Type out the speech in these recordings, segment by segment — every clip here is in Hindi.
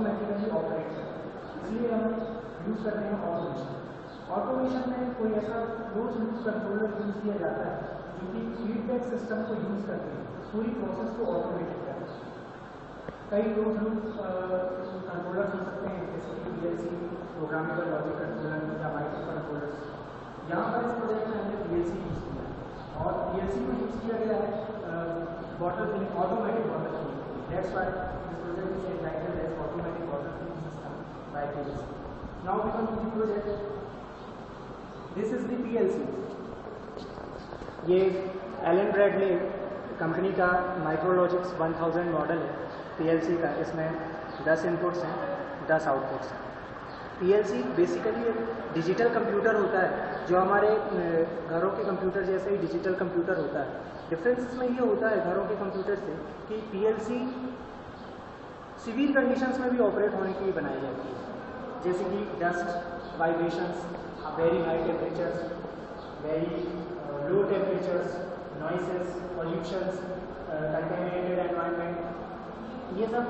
ऑटोमेटिकली ऑपरेट करता है, इसलिए हम यूज़ करते हैं ऑटोमेशन। ऑटोमेशन में कोई ऐसा क्लोज लूप कंट्रोलर यूज़ किया जाता है जो कि फीडबैक सिस्टम को यूज़ करके पूरी प्रोसेस को ऑटोमेटेड करता है। कई क्लोज लूप कंट्रोलर हो सकते हैं जैसे कि पीएलसी, प्रोग्रामेबल लॉजिक कंट्रोलर या माइक्रो कंट्रोलर्स। यहाँ पर इस प्रोजेक्ट में हमने पीएलसी यूज़ किया है और पीएलसी को यूज़ किया गया है bottle filling, automatic bottle filling. That's why this project is titled as automatic bottle filling system by PLC. Now we come to the project. This is the PLC. ये एलन ब्रैडले कंपनी का माइक्रोलॉजिक्स 1000 मॉडल है पीएलसी का। इसमें 10 इनपुट्स हैं, 10 आउटपुट्स हैं। पीएलसी बेसिकली एक डिजिटल कंप्यूटर होता है जो हमारे घरों के कंप्यूटर जैसे ही डिजिटल कंप्यूटर होता है। डिफरेंस इसमें ये होता है घरों के कंप्यूटर से कि पीएलसी सिविल कंडीशंस में भी ऑपरेट होने के लिए बनाई जाती है, जैसे कि dust, vibrations, very high temperatures, very low temperatures, noises, pollutions, contaminated environment, ये सब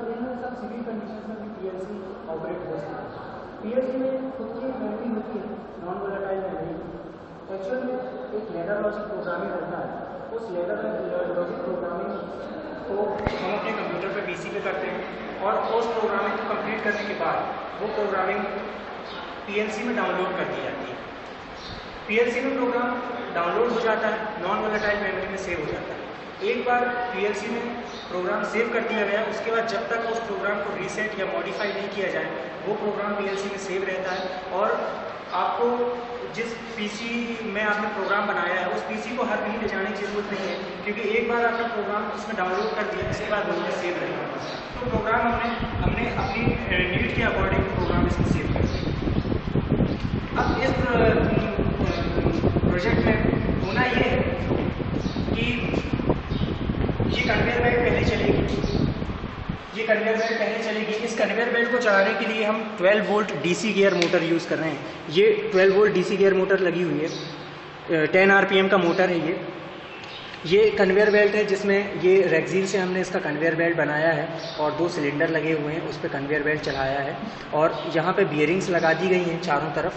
सिविल कंडीशंस में भी पीएलसी ऑपरेट हो सकता है। पीएलसी में खुद की मेमोरी होती है, नॉन वोलेटाइल मेमोरी। एक्चुअल में एक लैडर लॉजिक प्रोग्रामिंग होता है, उस लैडर लॉजिक प्रोग्रामिंग को हम अपने कंप्यूटर पे पीसी पे करते हैं और उस प्रोग्रामिंग को कंप्लीट करने के बाद वो प्रोग्रामिंग पीएलसी में डाउनलोड कर दी जाती है। पीएलसी में प्रोग्राम डाउनलोड हो जाता है, नॉन वोलेटाइल मेमोरी में सेव हो जाता है। एक बार पीएलसी में प्रोग्राम सेव कर दिया गया, उसके बाद जब तक उस प्रोग्राम को रीसेट या मॉडिफाई नहीं किया जाए वो प्रोग्राम पीएलसी में सेव रहता है। और आपको जिस पीसी में आपने प्रोग्राम बनाया है उस पीसी को हर कहीं ले जाने की जरूरत नहीं है, क्योंकि एक बार आपने प्रोग्राम उसमें डाउनलोड कर दिया, इसके बाद वो सेव रहेगा। तो प्रोग्राम हमने अपनी नीड के अकॉर्डिंग प्रोग्राम इसमें सेव कर दिया। अब इस प्रोजेक्ट में होना ये है कि ये कन्वेयर बेल्ट पहले चलेगी, ये कन्वेयर बेल्ट पहले चलेगी। इस कन्वेयर बेल्ट को चलाने के लिए हम 12 volt DC gear motor use कर रहे हैं। ये 12 वोल्ट डीसी गियर मोटर लगी हुई है, 10 आरपीएम का मोटर है ये कन्वेयर बेल्ट है जिसमें ये रेक्सील से हमने इसका कन्वेयर बेल्ट बनाया है और 2 सिलेंडर लगे हुए हैं, उस पर कन्वेयर बेल्ट चलाया है। और यहाँ पे बियरिंग्स लगा दी गई हैं चारों तरफ।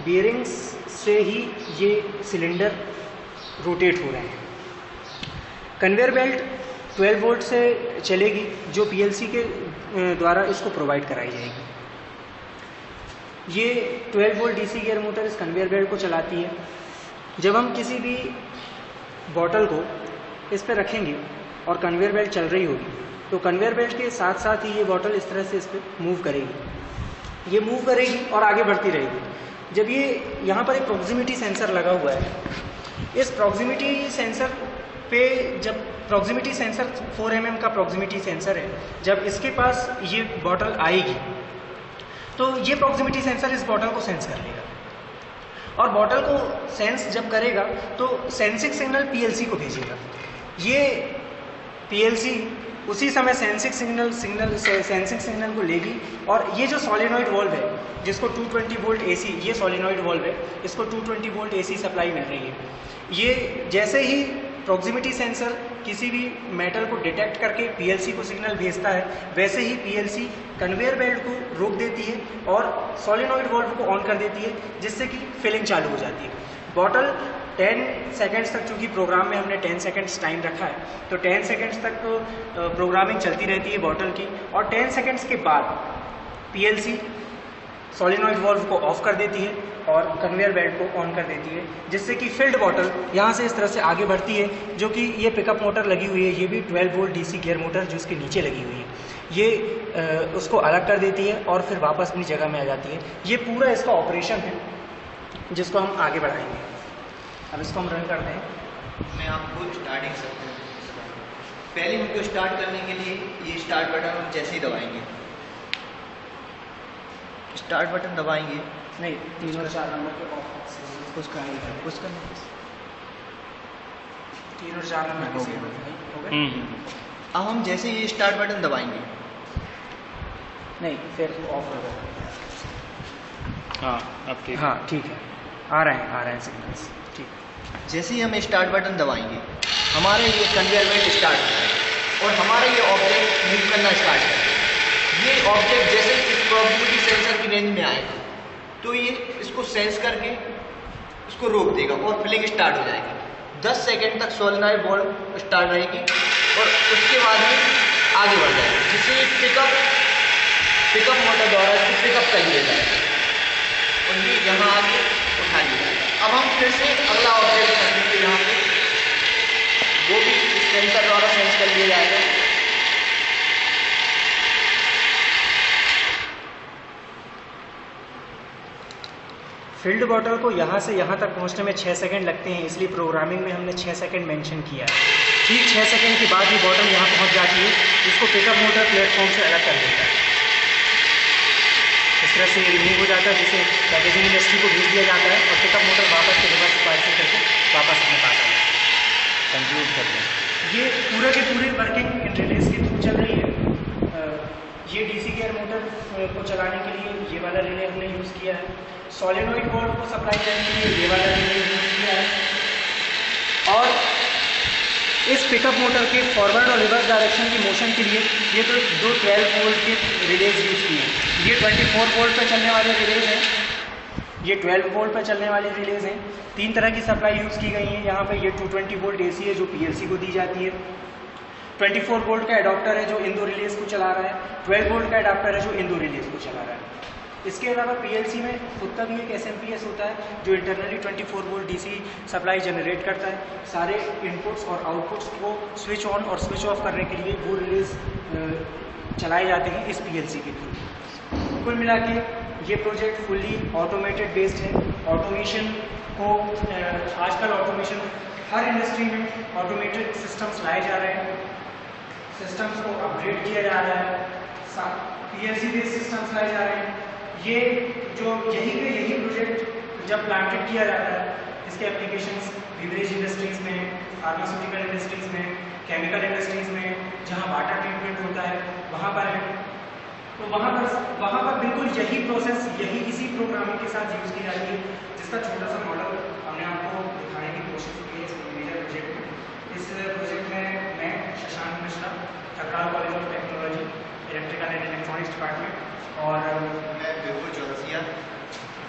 बियरिंग्स से ही ये सिलेंडर रोटेट हो रहे हैं। कन्वेयर बेल्ट 12 वोल्ट से चलेगी जो पीएलसी के द्वारा इसको प्रोवाइड कराई जाएगी। ये 12 वोल्ट डीसी गियर मोटर इस कन्वेयर बेल्ट को चलाती है। जब हम किसी भी बॉटल को इस पर रखेंगे और कन्वेयर बेल्ट चल रही होगी तो कन्वेयर बेल्ट के साथ साथ ही ये बॉटल इस तरह से इस पर मूव करेगी, ये मूव करेगी और आगे बढ़ती रहेगी। जब ये यहाँ पर एक प्रॉक्सिमिटी सेंसर लगा हुआ है, इस प्रॉक्सिमिटी सेंसर पे जब प्रॉक्सिमिटी सेंसर 4 mm का प्रॉक्सिमिटी सेंसर है, जब इसके पास ये बॉटल आएगी तो ये प्रॉक्सिमिटी सेंसर इस बॉटल को सेंस कर लेगा और बॉटल को सेंस जब करेगा तो सेंसिंग सिग्नल पीएलसी को भेजेगा। ये पीएलसी उसी समय सेंसिंग सिग्नल को लेगी और ये जो सोलेनॉइड वॉल्व है जिसको 220 वोल्ट एसी, ये सोलेनॉइड वॉल्व है, इसको 220 वोल्ट एसी सप्लाई मिल रही है। ये जैसे ही प्रॉक्सिमिटी सेंसर किसी भी मेटल को डिटेक्ट करके पीएलसी को सिग्नल भेजता है, वैसे ही पीएलसी कन्वेयर बेल्ट को रोक देती है और सोलेनॉइड वॉल्व को ऑन कर देती है, जिससे कि फिलिंग चालू हो जाती है। बॉटल 10 सेकेंड्स तक, चूँकि प्रोग्राम में हमने 10 सेकेंड्स टाइम रखा है तो 10 सेकेंड्स तक तो प्रोग्रामिंग चलती रहती है बॉटल की, और 10 सेकेंड्स के बाद पीएलसी सोलेनॉइड वॉल्व को ऑफ कर देती है और कन्वेयर बेल्ट को ऑन कर देती है, जिससे कि फिल्ड बॉटल यहाँ से इस तरह से आगे बढ़ती है। जो कि ये पिकअप मोटर लगी हुई है, ये भी 12 वोल्ट डीसी गियर मोटर जो इसके नीचे लगी हुई है, ये उसको अलग कर देती है और फिर वापस अपनी जगह में आ जाती है। ये पूरा इसका ऑपरेशन है जिसको हम आगे बढ़ाएंगे। अब इसको हम रन करते हैं। मैं आपको स्टार्टिंग सकता हूँ। पहले हमको स्टार्ट करने के लिए ये स्टार्ट बटन हम जैसे ही दबाएंगे, स्टार्ट बटन दबाएंगे, नहीं 3 और 4 नंबर के ऑफ उसका नहीं, उसका 3 और 4 नंबर के हो गए। अब हम जैसे ये स्टार्ट बटन दबाएंगे, नहीं फिर ऑफ हो गया। हाँ अब ठीक, हाँ ठीक है, आ रहे हैं सिग्नल्स। ठीक, जैसे ही हम स्टार्ट बटन दबाएंगे हमारा ये कन्वेयर बेल्ट स्टार्ट होता है और हमारा ये ऑब्जेक्ट मूव करना स्टार्ट होता है। ये ऑब्जेक्ट जैसे इस प्रोबेबिलिटी सेंसर की रेंज में आएगा तो ये इसको सेंस करके इसको रोक देगा और फिलिंग स्टार्ट हो जाएगी। 10 सेकेंड तक सोलेनॉइड वाल्व स्टार्ट रहेगी और उसके बाद में आगे बढ़ जाएगी, जिससे पिकअप मोटर द्वारा इसको पिकअप कर लिया जाएगा और ये यहाँ आके उठा लिया जाएगा। अब हम फिर से अगला ऑब्जेक्ट रखेंगे यहाँ पे, वो भी इस सेंसर द्वारा सेंस कर लिया जाएगा। फील्ड बॉटल को यहाँ से यहाँ तक पहुँचने में 6 सेकंड लगते हैं, इसलिए प्रोग्रामिंग में हमने 6 सेकंड मेंशन किया है। ठीक 6 सेकंड के बाद ये बॉटल यहाँ पहुँच जाती है, इसको पिकअप मोटर प्लेटफॉर्म से अलग कर देता है। इस तरह से रिमूव हो जाता है, जिसे पैकेजिंग इंडस्ट्री को भेज दिया जाता है और पिकअप मोटर वापस से रिवर्स पार्सल करके वापस अपने पास आ जाता है। कंक्लूड कर दें। ये पूरे के पूरे वर्किंग इंटरलेस के थ्रू चल रही है। ये डीसी गियर मोटर को चलाने के लिए ये वाला रिले हमने यूज़ किया है। सोलेनॉइड बोर्ड को सप्लाई करने के लिए ये वाला रिले यूज़ किया है। और इस पिकअप मोटर के फॉरवर्ड और रिवर्स डायरेक्शन की मोशन के लिए ये तो दो 12 वोल्ट के रिलेज यूज़ किए हैं। ये 24 वोल्ट पर चलने वाले रिलेज हैं, ये 12 वोल्ट पर चलने वाले रिलेज हैं। 3 तरह की सप्लाई यूज़ की गई है यहाँ पे। ये 220 वोल्ट AC है जो PLC को दी जाती है। 24 वोल्ट का एडाप्टर है जो इन दो रिलेज को चला रहा है। 12 वोल्ट का एडाप्टर है जो इन दो रिलेज को चला रहा है। इसके अलावा PLC में खुद का भी एक SMPS होता है जो internally 24 volt DC supply generate करता है। सारे इनपुट्स और आउटपुट्स को स्विच ऑन और स्विच ऑफ करने के लिए वो रिलेज चलाए जाते हैं इस PLC के थ्रू। कुल मिला के ये प्रोजेक्ट फुल्ली ऑटोमेटेड बेस्ड है। ऑटोमेशन को आजकल ऑटोमेशन हर इंडस्ट्री में ऑटोमेटेड सिस्टम्स लाए जा रहे हैं, सिस्टम्स को अपग्रेड किया जा रहा है, PLC बेस्ड सिस्टम्स लाए जा रहे हैं। ये जो यही प्रोजेक्ट जब प्लांटेड किया जाता है, इसके एप्लीकेशंस बिवरेज इंडस्ट्रीज में, फार्मास्यूटिकल इंडस्ट्रीज में, केमिकल इंडस्ट्रीज में, जहाँ वाटर ट्रीटमेंट होता है वहाँ पर है। तो वहाँ पर बिल्कुल यही प्रोसेस इसी प्रोग्रामिंग के साथ यूज़ की जाती है, जिसका छोटा सा मॉडल हमने आपको दिखाने की कोशिश की है इस मेजर प्रोजेक्ट में। इस प्रोजेक्ट में मैं Shashank Mishra, Thakral college of technology, electrical and electronics department, और मैं बिल्कुल चौरसिया,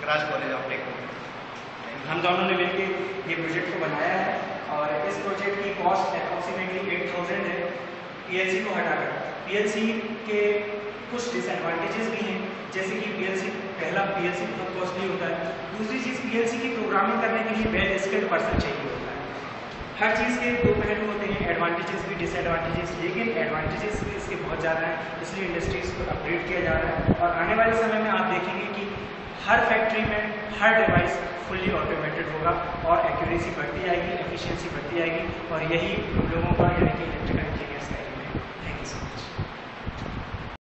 राज कॉलेज ऑफ टेक्नोलॉजी, हम दोनों ने मिलकर ये प्रोजेक्ट को बनाया है। और इस प्रोजेक्ट की कॉस्ट अप्रॉक्सीमेटली 8000 है PLC को हटाकर। PLC के कुछ डिसएडवांटेजेस भी हैं, जैसे कि पहला PLC बहुत कॉस्टली होता है। दूसरी चीज़, PLC की प्रोग्रामिंग करने के लिए वेल स्किल्ड पर्सन चाहिए होता है। हर चीज़ के दो पहलू होते हैं, एडवांटेजेस भी डिसएडवांटेजेस, लेकिन एडवांटेजेस भी इसके बहुत ज़्यादा हैं, इसलिए इंडस्ट्रीज़ को अपग्रेड किया जा रहा है। और आने वाले समय में आप देखेंगे कि हर फैक्ट्री में हर डिवाइस फुल्ली ऑटोमेटेड होगा और एक्यूरेसी बढ़ती जाएगी, एफिशिएंसी बढ़ती जाएगी, और यही लोगों का यानी कि इलेक्ट्रिकल